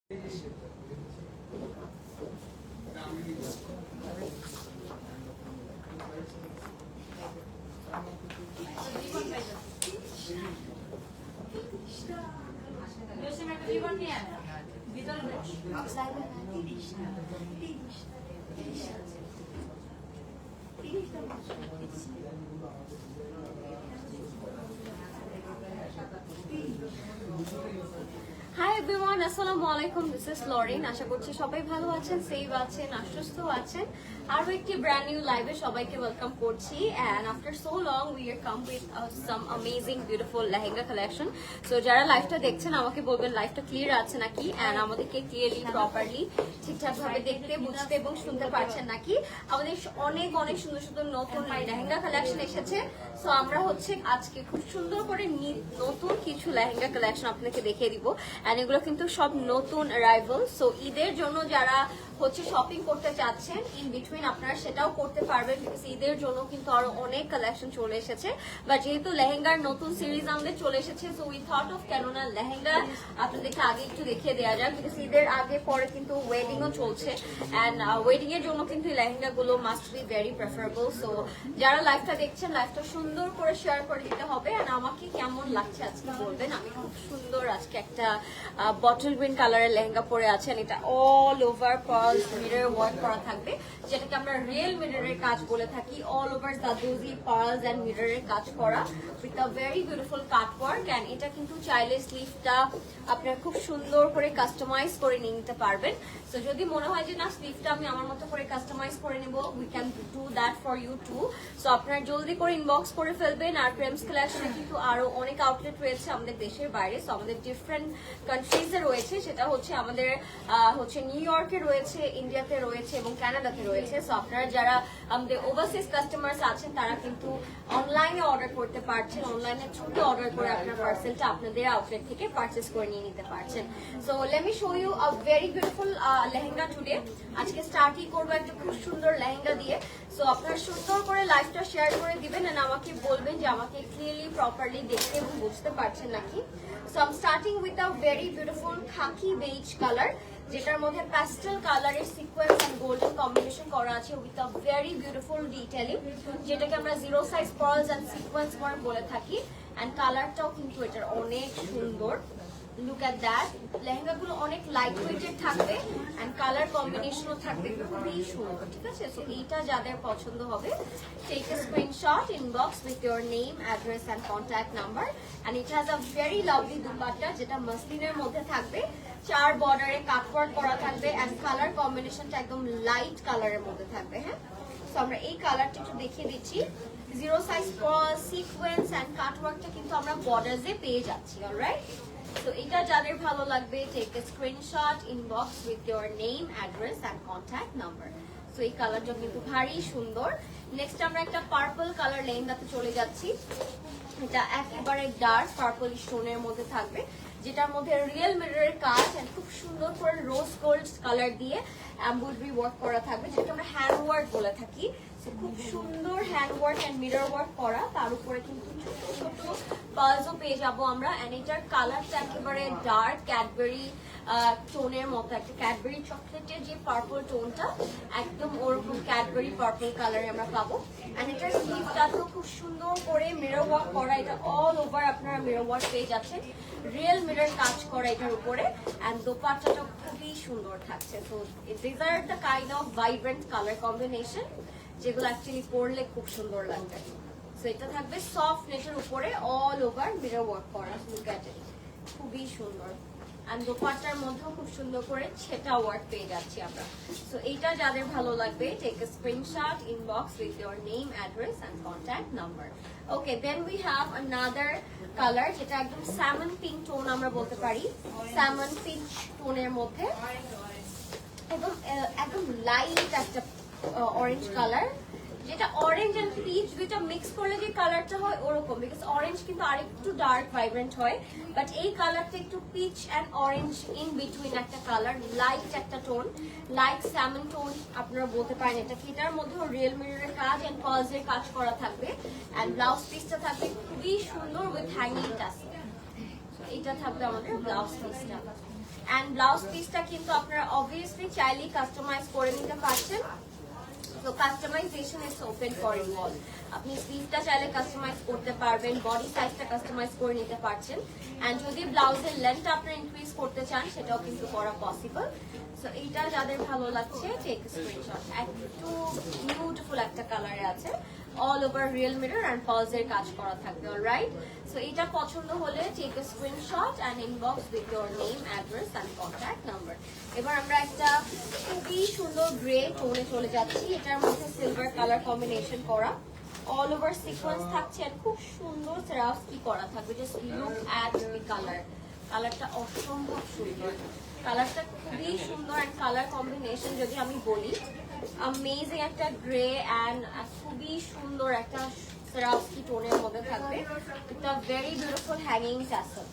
Hi everyone, assalamu alaikum. This is Lauren. আশা করছি সবাই ভালো আছেন, সেফ আছেন, সুস্থ আছেন। আরো একটি ব্র্যান্ড নিউ লাইভে সবাইকে ওয়েলকাম করছি। And after so long we are come with some amazing beautiful lehenga collection. So যারা লাইভটা দেখছেন আমাকে বলবেন লাইভটা ক্লিয়ার আছে নাকি, and আমাদেরকে ক্লিয়ারলি প্রপারলি ঠিকঠাক ভাবে দেখতে বুঝতে এবং শুনতে পারছেন নাকি। আমাদের অনেক অনেক সুন্দর সুন্দর নতুন লেহেঙ্গা কালেকশন এসেছে। সো আমরা হচ্ছে আজকে খুব সুন্দর করে নতুন কিছু লেহেঙ্গা কালেকশন আপনাদেরকে দেখিয়ে দিব। এন্ড এগুলো কিন্তু সব নতুন অ্যারাইভাল। সো ঈদের জন্য যারা হচ্ছে শপিং করতে চাচ্ছেন ইন বিটুইন আপনারা সেটাও করতে পারবেন, বিকজ ঈদের জন্য কিন্তু আরো অনেক কালেকশন চলে এসেছে। বাট যেহেতু লেহেঙ্গার নতুন সিরিজ আমাদের চলে এসেছে, সো উই থট অফ কেননা লেহেঙ্গা আপনাদেরকে আগে একটু দেখিয়ে দেওয়া যায়, বিকজ ঈদের আগে পরে কিন্তু ওয়েডিং ও চলছে। অ্যান্ড ওয়েডিং এর জন্য কিন্তু এই লেহেঙ্গা গুলো must be very preferable. So যারা লাইভটা দেখছেন লাইভটা সুন্দর করে শেয়ার করে দিতে হবে। অ্যান্ড আমাকে কেমন লাগছে আজকে বলবেন। আমি খুব সুন্দর আজকে একটা বটল গ্রিন কালারের লেহেঙ্গা পরে আছেন। এটা অল ওভার মিরর ওয়ার্ক করা থাকবে, যেটাকে আমরা রিয়েল মিররের কাজ বলে থাকি। অল ওভার জাদুজি পার্লস এন্ড মিররের কাজ করা with a very beautiful cut work. And এটা কিন্তু চাইলে স্লিভটা আপনারা খুব সুন্দর করে কাস্টমাইজ করে নিয়ে নিতে পারবেন। সো যদি মনে হয় যে না স্লিভটা আমি আমার মতো করে কাস্টমাইজ করে নেব, we can do that for you too. So আপনারা জলদি করে ইনবক্স করে ফেলবেন। আর প্রেমস কালেকশনে কিন্তু আরো অনেক আউটলেট রয়েছে আমাদের দেশের বাইরে। সো আমাদের ডিফারেন্ট কান্ট্রিজে রয়েছে, সেটা হচ্ছে আমাদের হচ্ছে নিউ ইয়র্কে রয়েছে, ইন্ডিয়াতে রয়েছে এবং কানাডাতে রয়েছে। সো আপনারা যারা আমাদের ওভারসিজ কাস্টমার্স আছেন তারা কিন্তু অনলাইনে অর্ডার করতে পারছেন। অনলাইনে থ্রুতে অর্ডার করে আপনার পার্সেলটা আপনাদের আউটলেট থেকে পারচেজ করে নিয়ে নিতে পারছেন। So let me show you a very beautiful lehenga today. আজকে স্টার্টই করবো একটা খুব সুন্দর লেহেঙ্গা দিয়ে। সো আপনারা সুন্দর করে লাইভটা শেয়ার করে দিবেন এন্ড আমাকে বলবেন যে আমাকে ক্লিয়ারলি প্রপারলি দেখতে এবং বুঝতে পারছেন নাকি। So I am starting with a very beautiful khaki beige colour, যেটার মধ্যে প্যাস্টেল কালারের সিকোয়েন্স এন্ড গোল্ডেন কম্বিনেশন করা আছে with a very beautiful detailing, যেটাকে আমরা zero size pearls and sequence করে বলে থাকি। এন্ড কালারটাও কিন্তু এটার অনেক সুন্দর। Look at that. লেহেঙ্গাগুলো অনেক লাইট ওয়েটেড থাকবে এন্ড কালার কম্বিনেশনও থাকবে খুবই সুন্দর, ঠিক আছে। সো এইটা যাদের পছন্দ হবে take a screenshot, inbox with your name, address and contact number. And it has a very lovely dupatta, যেটা মসলিনের মধ্যে থাকবে, 4 বর্ডারে কাটওয়ার্ক করা থাকবে এন্ড কালার কম্বিনেশনটা একদম লাইট কালারের মধ্যে থাকবে। হ্যাঁ, সো আমরা এই কালারটা একটু দেখিয়ে দিচ্ছি। Zero size pearl, sequence and কাটওয়ার্কটা কিন্তু আমরা বর্ডারসে পেয়ে যাচ্ছি। অলরাইট, তো এটা যাদের ভালো লাগবে take a screenshot, inbox with your name, address and contact number. So এই কালারটা কিন্তু ভারী সুন্দর। নেক্সট আমরা একটা পার্পল কালার লেহেঙ্গাতে চলে যাচ্ছি। এটা একেবারে ডার্ক পার্পল স্টোনের মধ্যে থাকবে, যেটার মধ্যে রিয়েল মিররের কাজ এন্ড খুব সুন্দর করে রোজ গোল্ড কালার দিয়ে এমব্রয়ডারি ওয়ার্ক করা থাকবে, যেটাকে আমরা হ্যান্ড ওয়ার্ক বলে থাকি। খুব সুন্দর hand work and mirror work করা, তার উপরে কিন্তু ছোট ছোট পার্লসও পেয়ে যাবো আমরা। এন্ড এটার কালারটা একেবারে ডার্ক ক্যাডবেরি টোনের মতো, একটা ক্যাডবেরি চকলেটের যে পার্পল টোনটা একদম ওরকম ক্যাডবেরি পার্পল কালারে আমরা পাবো। এন্ড এটার স্লিভটা তো খুব সুন্দর করে মিরর ওয়ার্ক করা, এটা অল ওভার আপনারা মিরর ওয়ার্ক পেয়ে যাচ্ছেন, রিয়েল মিরর কাজ করা এটার উপরে। এন্ড দোপাট্টাটা খুবই সুন্দর থাকছে। So this are the kind of vibrant colour combination যেগুলো অ্যাকচুয়ালি পরলে খুব সুন্দর লাগবে। সো এটা থাকবে সফট নেটের উপরে অল ওভার মিরর ওয়ার্ক করা, লুক এট ইট, খুবই সুন্দর। আর দোপাট্টার মধ্যেও খুব সুন্দর করে ছেটা ওয়ার্ক পেয়ে যাচ্ছি আমরা। সো এইটা যাদের ভালো লাগবে take a screenshot, inbox with your name, address and contact number. Okay, then we have another colour, যেটা একদম স্যামন পিঙ্ক টোন আমরা বলতে পারি, স্যামন পিঙ্ক টোনের মধ্যে এবং একদম লাইট একটা অরেঞ্জ কালার, যেটা অরেঞ্জ এন্ড পিচ দুইটা মিক্স করলে যে কালারটা হয় ওরকম, বিকজ অরেঞ্জ কিন্তু আরেকটু ডার্ক ভাইব্রেন্ট হয়, বাট এই কালারটা একটু peach and orange in between একটা কালার, লাইট একটা টোন, লাইট স্যামন টোন আপনারা বলতে পারেন এটা। এটার মধ্যেও রিয়েল মিররের কাজ এন্ড পার্লসের কাজ করা থাকবে। এন্ড ব্লাউজ পিসটা থাকবে খুবই সুন্দর উইথ হ্যাঙ্গিং টাসেল। এটা থাকবে আমাদের ব্লাউজ পিসটা। অ্যান্ড ব্লাউজ পিসটা কিন্তু আপনারা অবভিয়াসলি চাইলেই কাস্টমাইজ করে নিতে পারছেন। তো customisation is open for you all. আপনি স্লিভটা চাইলে কাস্টমাইজ করতে পারবেন, বডি সাইজটা কাস্টমাইজ করে নিতে পারছেন, অ্যান্ড যদি ব্লাউজের লেন্থটা আপনারা ইনক্রিজ করতে চান সেটাও কিন্তু করা পসিবল। সো এইটা যাদের ভালো লাগছে টেক স্ক্রিনশট। একটু বিউটিফুল একটা কালারে আছে, all over real mirror and পার্লসের কাজ করা থাকবে। অলরাইট, সো এটা পছন্দ হলে take a screenshot and inbox with your name, address and contact number. এবার আমরা একটা খুবই সুন্দর গ্রে টোনে চলে যাচ্ছি। এটার মধ্যে সিলভার কালার কম্বিনেশন করা, অল ওভার সিকোয়েন্স থাকছে আর খুব সুন্দর সেরাফস্কি করা থাকবে। Just look at the colour, কালারটা অসম্ভব সুন্দর, কালারটা খুবই সুন্দর। অ্যান্ড কালার কম্বিনেশন যদি আমি বলি, অ্যামেজিং একটা গ্রে অ্যান্ড খুবই সুন্দর একটা সেরাফস্কি টোনের মধ্যে থাকবে। একটা very beautiful hanging tassel.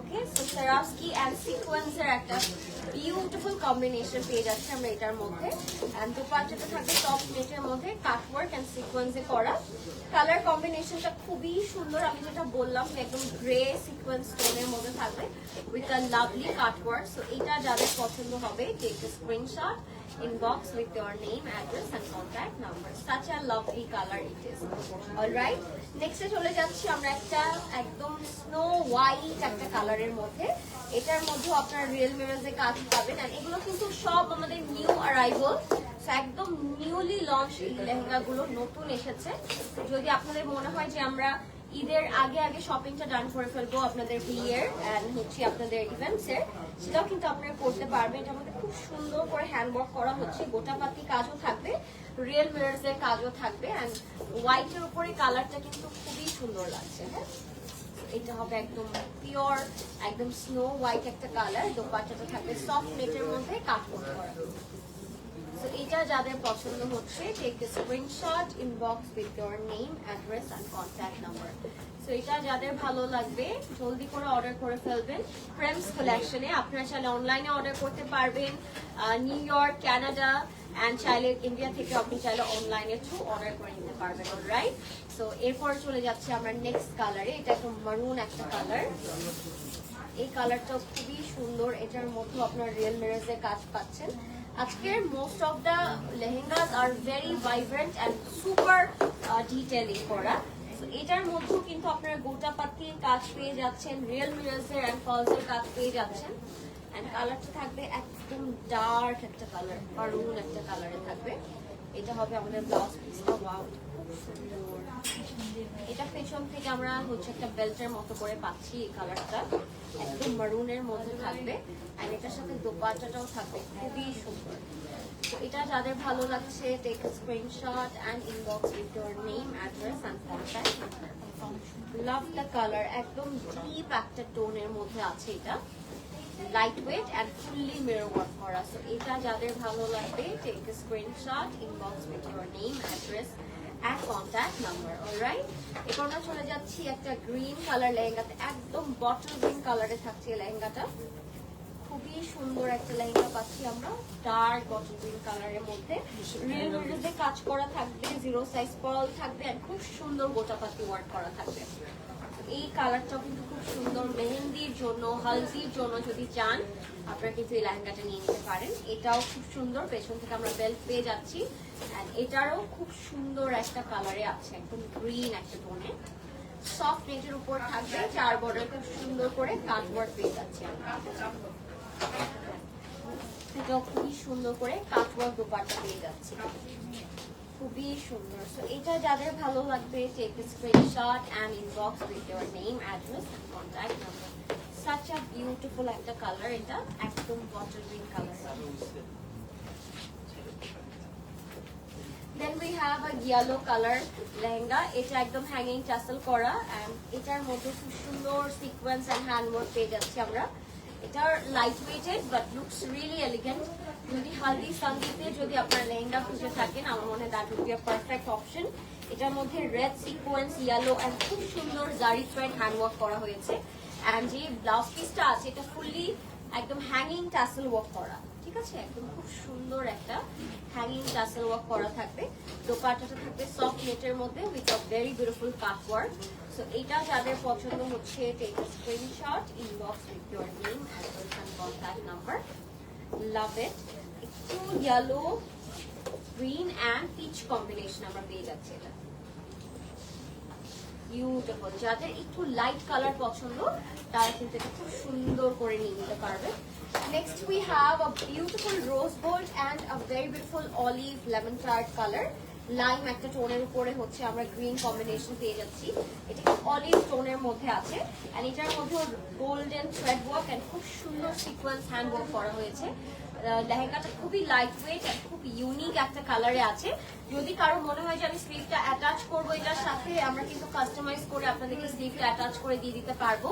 Okay, so Swarovski and সিকোয়েন্সের একটা বিউটিফুল কম্বিনেশন পেয়ে যাচ্ছে আমরা এটার মধ্যে। অ্যান্ড দোপাট্টাটা থাকবে সফট নেটের মধ্যে কাটওয়ার্ক অ্যান্ড সিকোয়েন্সে করা। কালার কম্বিনেশনটা খুবই সুন্দর, আমি যেটা বললাম একদম গ্রে সিকোয়েন্স টোনের মধ্যে থাকবে with a lovely cutwork. So এটা যাদের পছন্দ হবে take a screenshot, inbox with your name, address and contact number. Such a lovely color it is. Alright, next এ চলে যাচ্ছি আমরা একটা একদম স্নো হোয়াইট একটা কালারের মধ্যে। এটার মধ্যে আপনারা রিয়েল মিররসে কাজ পাবেন, আর এগুলো কিন্তু সব আমাদের নিউ অ্যারাইভাল, একদম নিউলি লঞ্চ এই লেহেঙ্গাগুলো নতুন এসেছে। যদি আপনাদের মনে হয় যে আমরা ঈদের আগে আগে শপিংটা ডান করে ফেলবো আপনাদের বিয়ের এন্ড হচ্ছে আপনাদের ইভেন্টস এর, সেটাও কিন্তু আপনারা করতে পারবেন। এটা আমাদের খুব সুন্দর করে হ্যান্ডওয়ার্ক করা হচ্ছে, গোটাপাতি কাজও থাকবে, রিয়েল মিররস এর কাজও থাকবে, এন্ড হোয়াইটের উপরে কালারটা কিন্তু খুবই সুন্দর লাগছে। হ্যাঁ, এটা হবে একদম পিওর একদম স্নো হোয়াইট একটা কালার। দোপাট্টাটা থাকবে সফট নেটের মধ্যে কাটওয়ার্ক করা। So এটা যাদের পছন্দ হচ্ছে take a screenshot, inbox with your name, address and contact number. So এটা যাদের ভালো লাগবে জলদি করে অর্ডার করে ফেলবেন ফ্রেমস কালেকশনে। আপনারা চাইলে অনলাইনে অর্ডার করতে পারবেন, নিউ ইয়র্ক, কানাডা অ্যান্ড চাইলে ইন্ডিয়া থেকে আপনি চাইলে অনলাইনের থ্রু অর্ডার করে নিতে পারবেন। অলরাইট, সো এরপর চলে যাচ্ছি আমরা নেক্সট কালারে। এটা একটু মারুন একটা কালার, এই কালারটাও খুবই সুন্দর। এটার মধ্যে আপনার রিয়েল মিররসের কাজ পাচ্ছেন। আজকের মোস্ট অফ দ্য লেহেঙ্গাস আর very vibrant and super detailing করা। এটার মধ্যেও কিন্তু আপনারা গোটাপাতির কাজ পেয়ে যাচ্ছেন, রিয়েল মিররসের অ্যান্ড ফলসের কাজ পেয়ে যাচ্ছেন। অ্যান্ড কালারটা থাকবে একদম ডার্ক একটা কালার, মারুন একটা কালারে থাকবে। এটা হবে আমাদের ব্লাউজ পিসটা। ওয়াও, খুব সুন্দর। এটা পেছন থেকে আমরা হচ্ছে একটা বেল্টের মতো করে পাচ্ছি। এই কালারটা একদম মারুনের মধ্যে থাকবে, আর এটার সাথে দোপাট্টাটাও থাকবে খুবই সুন্দর। তো এটা যাদের ভালো লাগছে take a screenshot and inbox with your name, address and contact number. Love the colour, একদম ডিপ একটা টোনের মধ্যে আছে। এটা light weight and fully mirror work করা। সো এটা যাদের ভালো লাগবে take a screenshot, inbox with your name, address and contact number. Alright, এরপর আমরা চলে যাচ্ছি একটা গ্রিন কালার লেহেঙ্গাতে। একদম বটল গ্রিন কালারে থাকছে এই লেহেঙ্গাটা। খুবই সুন্দর একটা লেহেঙ্গা পাচ্ছি আমরা ডার্ক বটল গ্রিন কালারের মধ্যে। রিয়েল মিররসে কাজ করা থাকবে, জিরো সাইজ পার্ল থাকবে, আর খুব সুন্দর গোটাপাতি ওয়ার্ক করা থাকবে। এই কালারটাও কিন্তু খুব সুন্দর। মেহেন্দির জন্য, হালদির জন্য যদি চান আপনারা কিন্তু এই লেহেঙ্গাটা নিয়ে নিতে পারেন। এটাও খুব সুন্দর, পেছন থেকে আমরা বেল্ট পেয়ে যাচ্ছি। এটারও খুব সুন্দর একটা কালারে আছে, একদম গ্রিন একটা টোনে। সফট নেটের উপর থাকবে, চার বর্ডার খুব সুন্দর করে কাটওয়ার্ক পেয়ে যাচ্ছে। এটাও খুবই সুন্দর করে কাটওয়ার্ক দোপাট্টা পেয়ে যাচ্ছে, খুবই সুন্দর। সো এটা যাদের ভালো লাগবে take a screenshot and inbox with your name, address and contact number. Such a beautiful একটা কালার, এটা একদম bottle green colour. Then we have a yellow color lehenga. এটা একদম হ্যাঙ্গিং টাসেল করা, এন্ড এটার মধ্যে খুব সুন্দর সিকোয়েন্স এন্ড হ্যান্ডওয়ার্ক পেয়ে যাচ্ছি আমরা। এটার light weighted but looks really elegant. যদি হালদি সঙ্গীতে যদি আপনার লেহেঙ্গা খুঁজে থাকেন, আমার মনে হয় that would be a perfect option. এটার মধ্যে রেড সিকোয়েন্স, ইয়েলো এন্ড খুব সুন্দর জারি থ্রেড হ্যান্ডওয়ার্ক করা হয়েছে। এন্ড যে ব্লাউজ পিসটা আছে এটা ফুললি একদম হ্যাঙ্গিং টাসেল ওয়ার্ক করা। ঠিক আছে, একদম খুব সুন্দর একটা হ্যাঙ্গিং টাসেল ওয়ার্ক করা থাকবে। দোপাট্টাটা থাকবে সফট নেটের মধ্যে with a very beautiful cut work. So এটা যাদের পছন্দ হচ্ছে, take a screenshot, inbox with your name, address and contact number. Love it. একটু yellow, green and peach combination আমরা পেয়ে যাচ্ছি। এটা বিউটিফুল। যাদের একটু লাইট কালার পছন্দ তারা কিন্তু এটা খুব সুন্দর করে নিয়ে নিতে পারবে। Next we have a beautiful rose gold and a very beautiful olive lemon tart colour. Lime একটা টোনের উপরে হচ্ছে আমরা গ্রিন কম্বিনেশন পেয়ে যাচ্ছি। এটা অলিভ টোনের মধ্যে আছে এন্ড এটার মধ্যে গোল্ডেন থ্রেড ওয়ার্ক এন্ড খুব সুন্দর সিকোয়েন্স হ্যান্ড ওয়ার্ক করা হয়েছে। লেহেঙ্গাটা খুবই লাইট ওয়েট এন্ড খুব ইউনিক একটা কালারে আছে। যদি কারো মনে হয় যে আমি স্লিভটা অ্যাটাচ করবো এটার সাথে, আমরা কিন্তু কাস্টমাইজ করে আপনাদেরকে স্লিভটা অ্যাটাচ করে দিয়ে দিতে পারবো।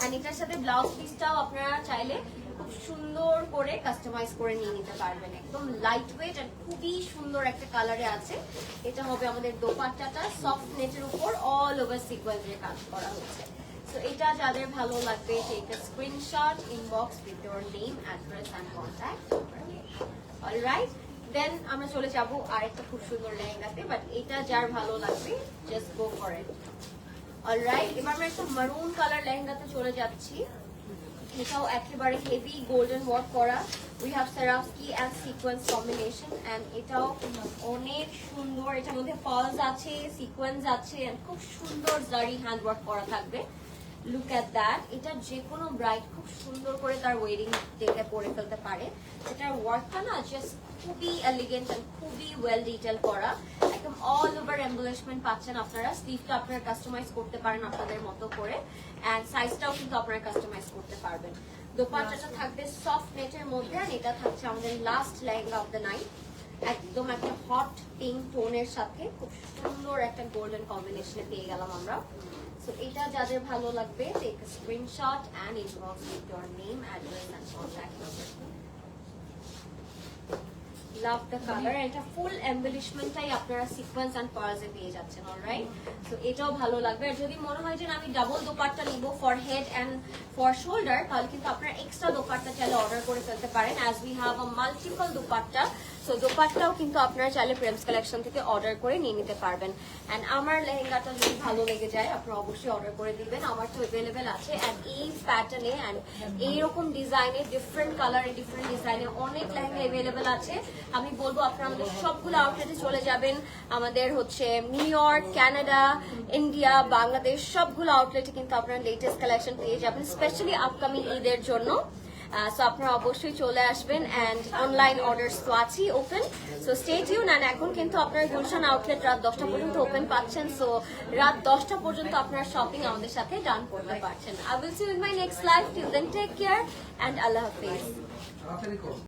এন্ড এটার সাথে ব্লাউজ পিসটাও আপনারা চাইলে খুব সুন্দর করে কাস্টমাইজ করে নিয়ে নিতে পারবেন। একদম লাইট ওয়েট এন্ড খুবই সুন্দর একটা কালারে আছে। এটা হবে আমাদের দোপাট্টাটা সফট নেটের উপর অল ওভার সিকোয়েন্সের কাজ করা হচ্ছে। সো এটা যাদের ভালো লাগবে, take a screenshot, inbox with your name, address and contact. Alright, then আমরা চলে যাব আরেকটা খুব সুন্দর লেহেঙ্গাতে, বাট এটা যার ভালো লাগবে just go for it. Alright, এবার আমরা একটা মারুন কালার লেহেঙ্গাতে চলে যাচ্ছি। এটাও একেবারে হেভি গোল্ডেন ওয়ার্ক করা। We have Swarovski and sequence combination and এটাও অনেক সুন্দর। এটার মধ্যে পার্লস আছে, সিকোয়েন্স আছে এন্ড খুব সুন্দর জারি হ্যান্ড ওয়ার্ক করা থাকবে। Look at that. এটা যে কোনো ব্রাইড খুব সুন্দর করে তার ওয়েডিং ডেতে পরে ফেলতে পারে। এটার ওয়ার্কটা না জাস্ট খুবই এলিগেন্ট এন্ড খুবই ওয়েল ডিটেল করা। একদম অল ওভার এমবলিশমেন্ট পাচ্ছেন আপনারা। স্লিভটা আপনারা কাস্টমাইজ করতে পারেন আপনাদের মতো করে এন্ড সাইজটাও কিন্তু আপনারা কাস্টমাইজ করতে পারবেন। দোপাট্টাটা থাকবে সফট নেটের মধ্যে আর এটা থাকছে আমাদের last lehenga of the night. একদম একটা হট পিঙ্ক টোনের সাথে খুব সুন্দর একটা গোল্ডেন কম্বিনেশনে পেয়ে গেলাম আমরা। সো এটা যাদের ভালো লাগবে, take a screenshot and inbox with your name, address and contact number. Love the colour. এটা ফুল এমবলিশমেন্টটাই আপনারা সিকোয়েন্স এন্ড পার্লস এ পেয়ে যাচ্ছেন। অলরাইট, সো এটাও ভালো লাগবে। আর যদি মনে হয় যে আমি ডাবল দোপাট্টা নিব for head and for shoulder, তাহলে কিন্তু আপনারা এক্সট্রা দোপাট্টা চাইলে অর্ডার করে ফেলতে পারেন। As we have a multiple dupatta, so দোপাট্টাও কিন্তু আপনারা চাইলে প্রেমস কালেকশন থেকে অর্ডার করে নিয়ে নিতে পারবেন। এন্ড আমার লেহেঙ্গাটা যদি ভালো লেগে যায় আপনারা অবশ্যই অর্ডার করে দিবেন। আমার তো অ্যাভেলেবেল আছে এন্ড এই প্যাটার্নে এন্ড এইরকম ডিজাইনে, ডিফারেন্ট কালারে, ডিফারেন্ট ডিজাইনে অনেক লেহেঙ্গা অ্যাভেলেবেল আছে। আমি বলবো আপনারা আমাদের সবগুলো আউটলেটে চলে যাবেন। আমাদের হচ্ছে new York, Canada, India, Bangladesh সবগুলো আউটলেটে কিন্তু আপনারা লেটেস্ট কালেকশন পেয়ে যাবেন, স্পেশালি আপকামিং ঈদের জন্য। সো আপনারা অবশ্যই চলে আসবেন এন্ড অনলাইন অর্ডারস তো আছেই open. So stay tune. And এখন কিন্তু আপনারা গুলশান আউটলেট রাত 10টা পর্যন্ত ওপেন পাচ্ছেন। সো রাত 10টা পর্যন্ত আপনারা শপিং আমাদের সাথে ডান করতে পারছেন। I will see you in my next live. Till then take care and আল্লাহ হাফেজ।